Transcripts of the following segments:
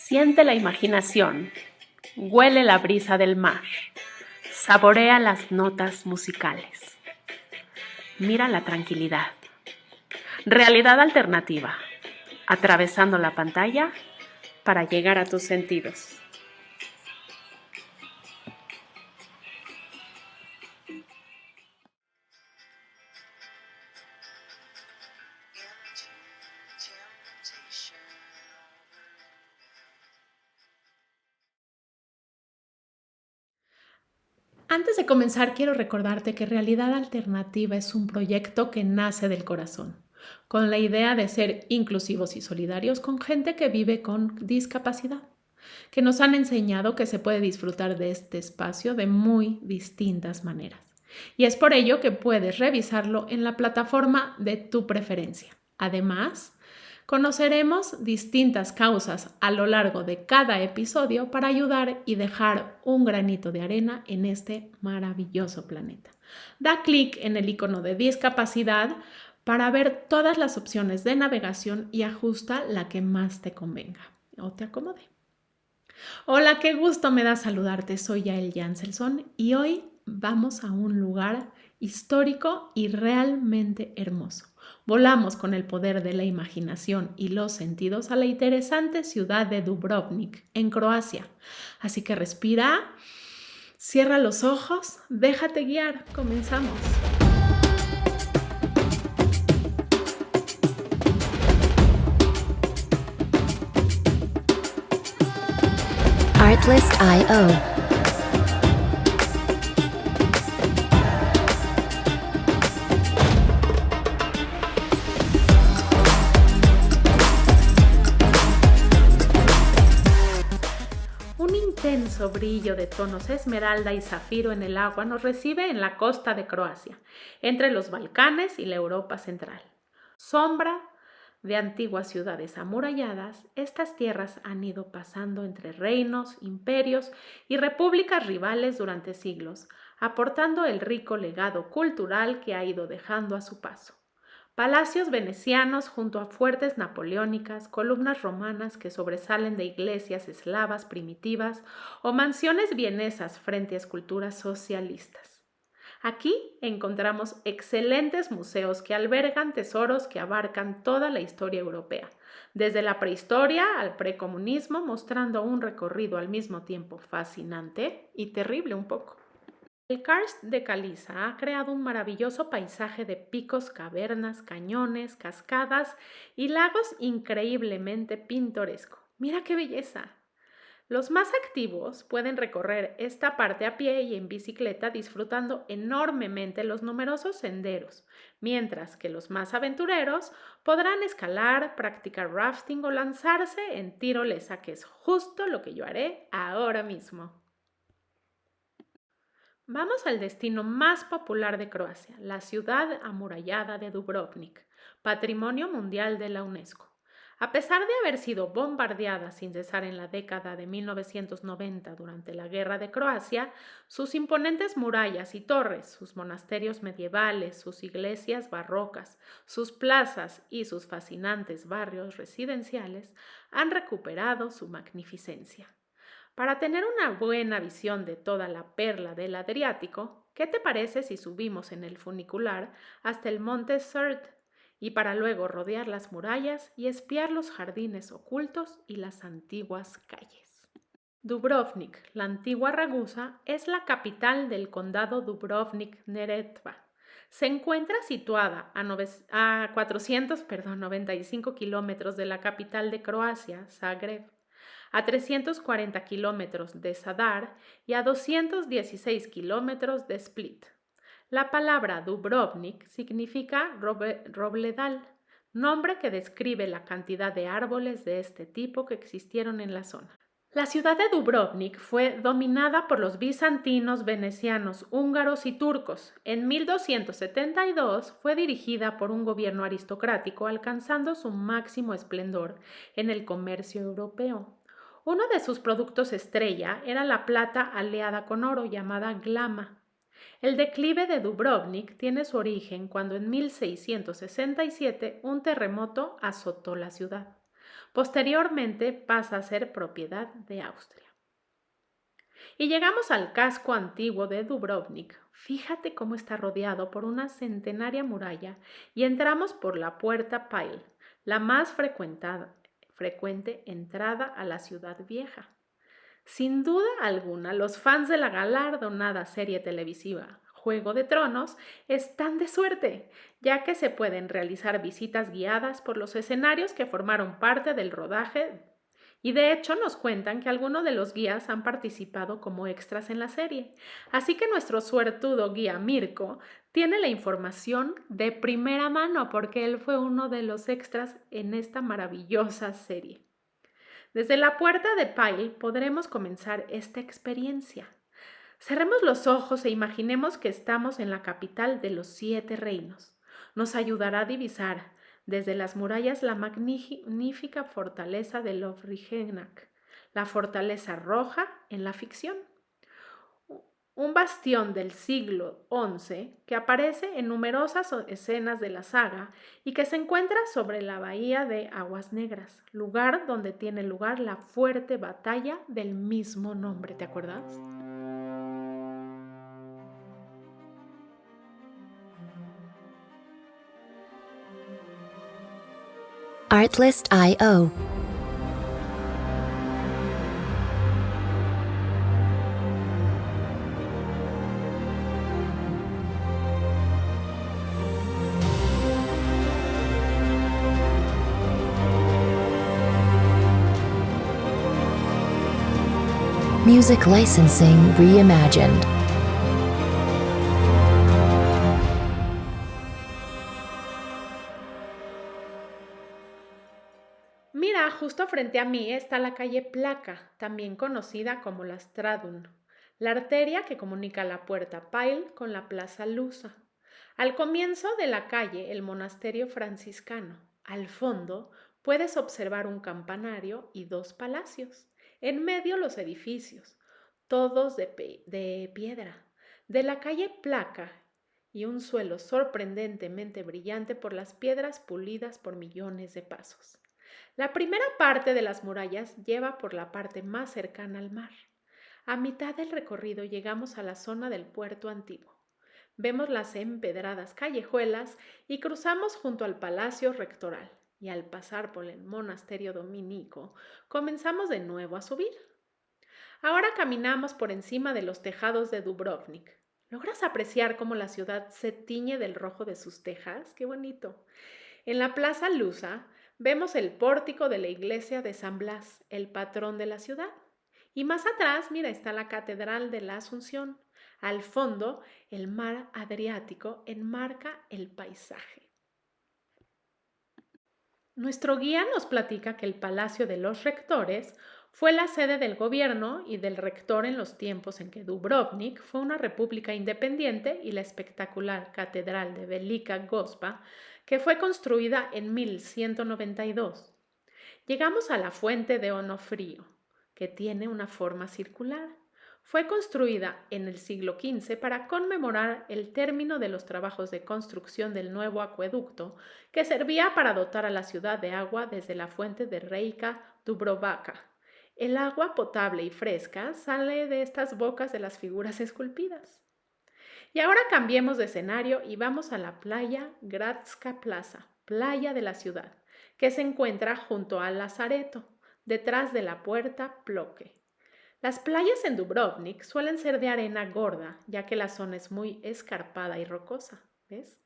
Siente la imaginación, huele la brisa del mar, saborea las notas musicales. Mira la tranquilidad. Realidad alternativa, atravesando la pantalla para llegar a tus sentidos. Antes de comenzar, quiero recordarte que Realidad Alternativa es un proyecto que nace del corazón, con la idea de ser inclusivos y solidarios con gente que vive con discapacidad, que nos han enseñado que se puede disfrutar de este espacio de muy distintas maneras. Y es por ello que puedes revisarlo en la plataforma de tu preferencia. Además, conoceremos distintas causas a lo largo de cada episodio para ayudar y dejar un granito de arena en este maravilloso planeta. Da clic en el icono de discapacidad para ver todas las opciones de navegación y ajusta la que más te convenga o te acomode. Hola, qué gusto me da saludarte. Soy Yael Janselson y hoy vamos a un lugar histórico y realmente hermoso. Volamos con el poder de la imaginación y los sentidos a la interesante ciudad de Dubrovnik, en Croacia. Así que respira, cierra los ojos, déjate guiar. Comenzamos. Artlist.io. Un intenso brillo de tonos esmeralda y zafiro en el agua nos recibe en la costa de Croacia, entre los Balcanes y la Europa central. Sombra de antiguas ciudades amuralladas, estas tierras han ido pasando entre reinos, imperios y repúblicas rivales durante siglos, aportando el rico legado cultural que ha ido dejando a su paso. Palacios venecianos junto a fuertes napoleónicas, columnas romanas que sobresalen de iglesias eslavas primitivas o mansiones vienesas frente a esculturas socialistas. Aquí encontramos excelentes museos que albergan tesoros que abarcan toda la historia europea, desde la prehistoria al precomunismo, mostrando un recorrido al mismo tiempo fascinante y terrible un poco. El karst de caliza ha creado un maravilloso paisaje de picos, cavernas, cañones, cascadas y lagos increíblemente pintoresco. ¡Mira qué belleza! Los más activos pueden recorrer esta parte a pie y en bicicleta disfrutando enormemente los numerosos senderos, mientras que los más aventureros podrán escalar, practicar rafting o lanzarse en tirolesa, que es justo lo que yo haré ahora mismo. Vamos al destino más popular de Croacia, la ciudad amurallada de Dubrovnik, Patrimonio Mundial de la UNESCO. A pesar de haber sido bombardeada sin cesar en la década de 1990 durante la Guerra de Croacia, sus imponentes murallas y torres, sus monasterios medievales, sus iglesias barrocas, sus plazas y sus fascinantes barrios residenciales han recuperado su magnificencia. Para tener una buena visión de toda la perla del Adriático, ¿qué te parece si subimos en el funicular hasta el monte Surt y para luego rodear las murallas y espiar los jardines ocultos y las antiguas calles? Dubrovnik, la antigua Ragusa, es la capital del condado Dubrovnik-Neretva. Se encuentra situada a 495 kilómetros de la capital de Croacia, Zagreb, a 340 kilómetros de Zadar y a 216 kilómetros de Split. La palabra Dubrovnik significa robledal, nombre que describe la cantidad de árboles de este tipo que existieron en la zona. La ciudad de Dubrovnik fue dominada por los bizantinos, venecianos, húngaros y turcos. En 1272 fue dirigida por un gobierno aristocrático, alcanzando su máximo esplendor en el comercio europeo. Uno de sus productos estrella era la plata aleada con oro llamada glama. El declive de Dubrovnik tiene su origen cuando en 1667 un terremoto azotó la ciudad. Posteriormente pasa a ser propiedad de Austria. Y llegamos al casco antiguo de Dubrovnik. Fíjate cómo está rodeado por una centenaria muralla y entramos por la puerta Pile, la más frecuente entrada a la ciudad vieja. Sin duda alguna, los fans de la galardonada serie televisiva Juego de Tronos están de suerte, ya que se pueden realizar visitas guiadas por los escenarios que formaron parte del rodaje y de hecho nos cuentan que algunos de los guías han participado como extras en la serie. Así que nuestro suertudo guía Mirko tiene la información de primera mano porque él fue uno de los extras en esta maravillosa serie. Desde la puerta de Pyle podremos comenzar esta experiencia. Cerremos los ojos e imaginemos que estamos en la capital de los 7 reinos. Nos ayudará a divisar desde las murallas la magnífica fortaleza de Lovrijenac, la fortaleza roja en la ficción. Un bastión del siglo XI que aparece en numerosas escenas de la saga y que se encuentra sobre la bahía de Aguas Negras, lugar donde tiene lugar la fuerte batalla del mismo nombre, ¿te acuerdas? Artlist.io. Music licensing reimagined. Mira, justo frente a mí está la calle Placa, también conocida como la Stradun, la arteria que comunica la puerta Pyle con la Plaza Lusa. Al comienzo de la calle, el monasterio franciscano. Al fondo, puedes observar un campanario y 2 palacios. En medio, los edificios, todos de piedra. De la calle Placa y un suelo sorprendentemente brillante por las piedras pulidas por millones de pasos. La primera parte de las murallas lleva por la parte más cercana al mar. A mitad del recorrido llegamos a la zona del puerto antiguo. Vemos las empedradas callejuelas y cruzamos junto al palacio rectoral. Y al pasar por el monasterio dominico, comenzamos de nuevo a subir. Ahora caminamos por encima de los tejados de Dubrovnik. ¿Logras apreciar cómo la ciudad se tiñe del rojo de sus tejas? ¡Qué bonito! En la Plaza Lusa vemos el pórtico de la iglesia de San Blas, el patrón de la ciudad. Y más atrás, mira, está la Catedral de la Asunción. Al fondo, el mar Adriático enmarca el paisaje. Nuestro guía nos platica que el Palacio de los Rectores fue la sede del gobierno y del rector en los tiempos en que Dubrovnik fue una república independiente y la espectacular Catedral de Velika Gospa, que fue construida en 1192. Llegamos a la fuente de Onofrio, que tiene una forma circular. Fue construida en el siglo XV para conmemorar el término de los trabajos de construcción del nuevo acueducto que servía para dotar a la ciudad de agua desde la fuente de Reka Dubrovaca. El agua potable y fresca sale de estas bocas de las figuras esculpidas. Y ahora cambiemos de escenario y vamos a la playa Gradska Plaza, playa de la ciudad, que se encuentra junto al Lazareto, detrás de la puerta Ploque. Las playas en Dubrovnik suelen ser de arena gorda, ya que la zona es muy escarpada y rocosa, ¿ves?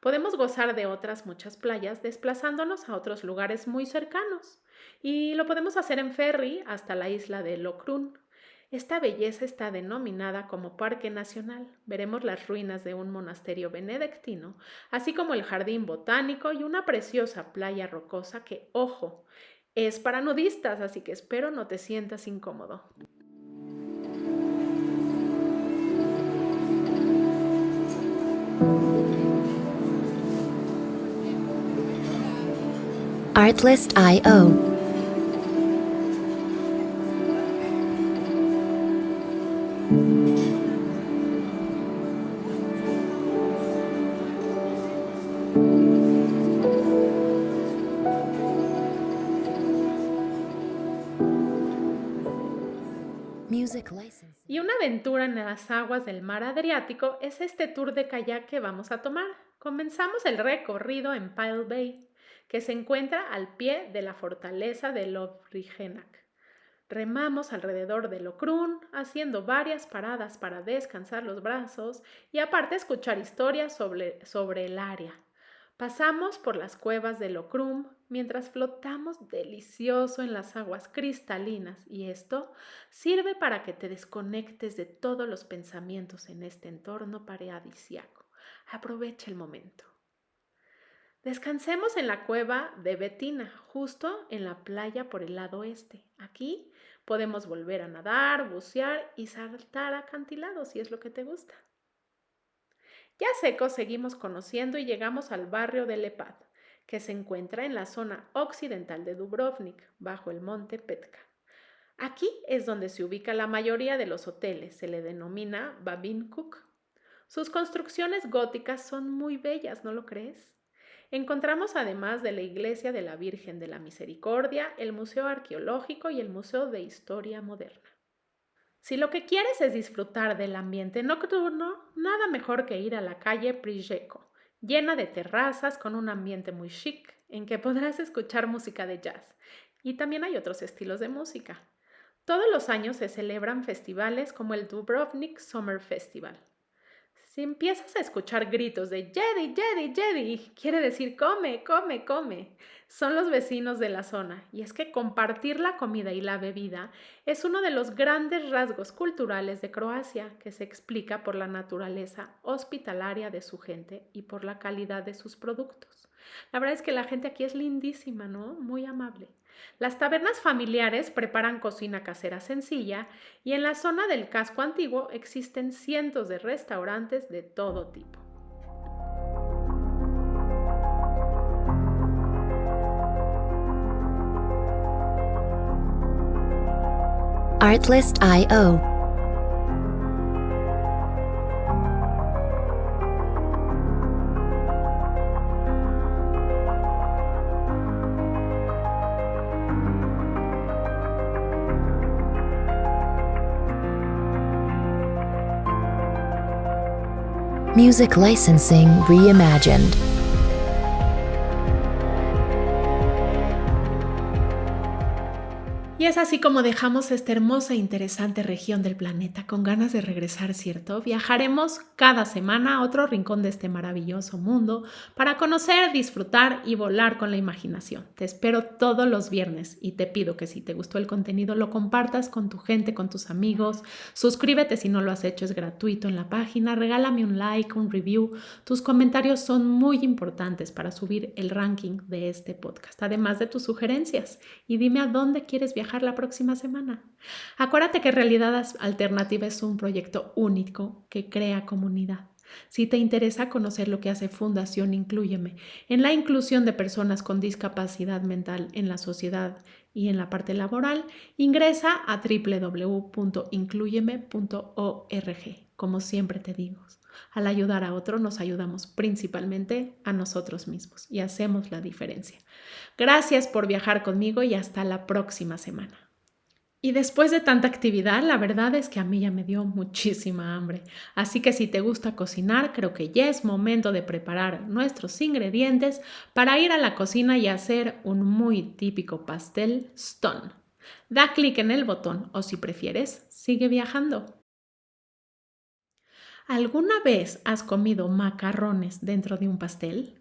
Podemos gozar de otras muchas playas desplazándonos a otros lugares muy cercanos y lo podemos hacer en ferry hasta la isla de Lokrun. Esta belleza está denominada como Parque Nacional. Veremos las ruinas de un monasterio benedictino, así como el jardín botánico y una preciosa playa rocosa que, ojo, es para nudistas, así que espero no te sientas incómodo. Artlist.io. Music licensing. Y una aventura en las aguas del mar Adriático es este tour de kayak que vamos a tomar. Comenzamos el recorrido en Pile Bay, que se encuentra al pie de la fortaleza de Lovrigenac. Remamos alrededor de Locrún, haciendo varias paradas para descansar los brazos y aparte escuchar historias sobre el área. Pasamos por las cuevas de Locrum mientras flotamos delicioso en las aguas cristalinas y esto sirve para que te desconectes de todos los pensamientos en este entorno paradisíaco. Aprovecha el momento. Descansemos en la cueva de Betina, justo en la playa por el lado este. Aquí podemos volver a nadar, bucear y saltar acantilados si es lo que te gusta. Ya secos seguimos conociendo y llegamos al barrio de Lepad, que se encuentra en la zona occidental de Dubrovnik, bajo el monte Petka. Aquí es donde se ubica la mayoría de los hoteles, se le denomina Babinkuk. Sus construcciones góticas son muy bellas, ¿no lo crees? Encontramos además de la iglesia de la Virgen de la Misericordia, el Museo Arqueológico y el Museo de Historia Moderna. Si lo que quieres es disfrutar del ambiente nocturno, nada mejor que ir a la calle Prijeco, llena de terrazas con un ambiente muy chic en que podrás escuchar música de jazz. Y también hay otros estilos de música. Todos los años se celebran festivales como el Dubrovnik Summer Festival. Si empiezas a escuchar gritos de Jedi, Jedi, Jedi, quiere decir come, come, come. Son los vecinos de la zona y es que compartir la comida y la bebida es uno de los grandes rasgos culturales de Croacia que se explica por la naturaleza hospitalaria de su gente y por la calidad de sus productos. La verdad es que la gente aquí es lindísima, ¿no? Muy amable. Las tabernas familiares preparan cocina casera sencilla y en la zona del casco antiguo existen cientos de restaurantes de todo tipo. Artlist.io. Music licensing reimagined. Y es así como dejamos esta hermosa e interesante región del planeta con ganas de regresar, ¿cierto? Viajaremos cada semana a otro rincón de este maravilloso mundo para conocer, disfrutar y volar con la imaginación. Te espero todos los viernes y te pido que si te gustó el contenido lo compartas con tu gente, con tus amigos. Suscríbete si no lo has hecho, es gratuito en la página. Regálame un like, un review. Tus comentarios son muy importantes para subir el ranking de este podcast, además de tus sugerencias. Y dime a dónde quieres viajar la próxima semana. Acuérdate que Realidad Alternativa es un proyecto único que crea comunidad. Si te interesa conocer lo que hace Fundación Inclúyeme en la inclusión de personas con discapacidad mental en la sociedad y en la parte laboral, ingresa a www.incluyeme.org. Como siempre te digo, al ayudar a otro nos ayudamos principalmente a nosotros mismos y hacemos la diferencia. Gracias por viajar conmigo y hasta la próxima semana. Y después de tanta actividad, la verdad es que a mí ya me dio muchísima hambre. Así que si te gusta cocinar, creo que ya es momento de preparar nuestros ingredientes para ir a la cocina y hacer un muy típico pastel stone. Da clic en el botón o si prefieres, sigue viajando. ¿Alguna vez has comido macarrones dentro de un pastel?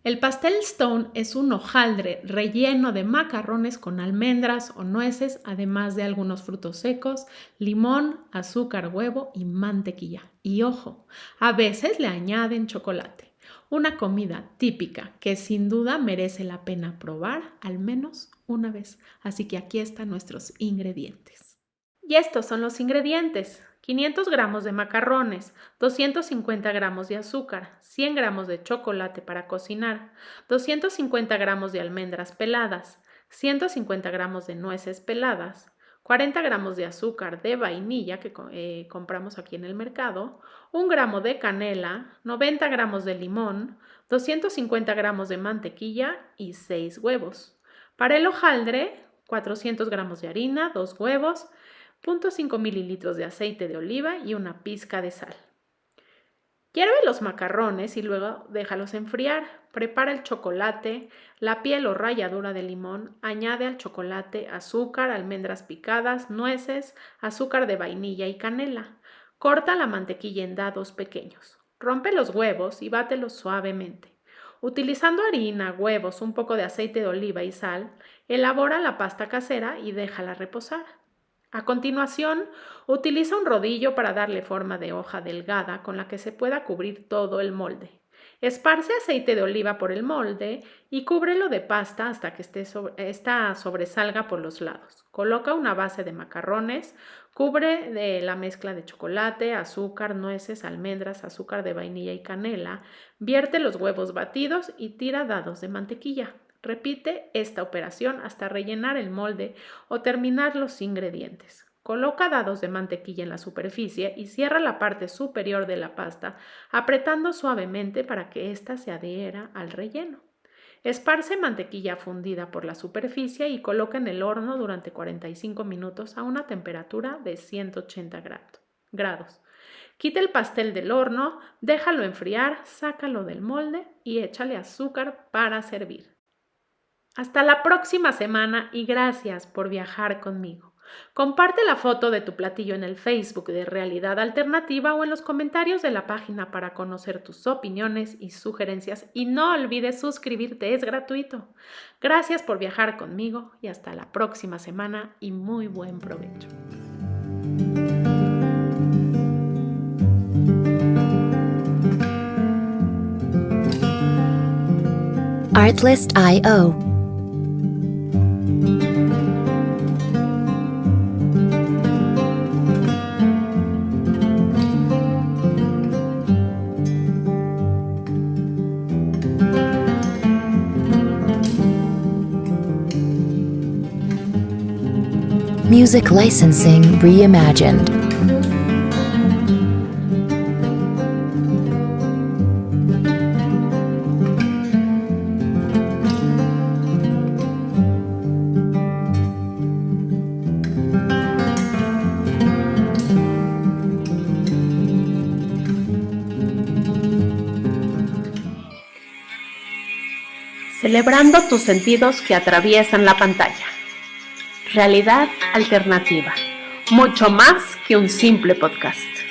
El pastel stone es un hojaldre relleno de macarrones con almendras o nueces, además de algunos frutos secos, limón, azúcar, huevo y mantequilla. Y ojo, a veces le añaden chocolate. Una comida típica que sin duda merece la pena probar al menos una vez. Así que aquí están nuestros ingredientes. Y estos son los ingredientes. 500 gramos de macarrones, 250 gramos de azúcar, 100 gramos de chocolate para cocinar, 250 gramos de almendras peladas, 150 gramos de nueces peladas, 40 gramos de azúcar de vainilla que compramos aquí en el mercado, 1 gramo de canela, 90 gramos de limón, 250 gramos de mantequilla y 6 huevos. Para el hojaldre, 400 gramos de harina, 2 huevos, 0.5 mililitros de aceite de oliva y una pizca de sal. Hierve los macarrones y luego déjalos enfriar. Prepara el chocolate, la piel o ralladura de limón, añade al chocolate azúcar, almendras picadas, nueces, azúcar de vainilla y canela. Corta la mantequilla en dados pequeños. Rompe los huevos y bátelos suavemente. Utilizando harina, huevos, un poco de aceite de oliva y sal, elabora la pasta casera y déjala reposar. A continuación, utiliza un rodillo para darle forma de hoja delgada con la que se pueda cubrir todo el molde. Esparce aceite de oliva por el molde y cúbrelo de pasta hasta que esta sobresalga por los lados. Coloca una base de macarrones, cubre de la mezcla de chocolate, azúcar, nueces, almendras, azúcar de vainilla y canela, vierte los huevos batidos y tira dados de mantequilla. Repite esta operación hasta rellenar el molde o terminar los ingredientes. Coloca dados de mantequilla en la superficie y cierra la parte superior de la pasta, apretando suavemente para que ésta se adhiera al relleno. Esparce mantequilla fundida por la superficie y coloca en el horno durante 45 minutos a una temperatura de 180 grados. Quita el pastel del horno, déjalo enfriar, sácalo del molde y échale azúcar para servir. Hasta la próxima semana y gracias por viajar conmigo. Comparte la foto de tu platillo en el Facebook de Realidad Alternativa o en los comentarios de la página para conocer tus opiniones y sugerencias y no olvides suscribirte, es gratuito. Gracias por viajar conmigo y hasta la próxima semana y muy buen provecho. Artlist.io. Music licensing reimagined. Celebrando tus sentidos que atraviesan la pantalla. Realidad Alternativa. Mucho más que un simple podcast.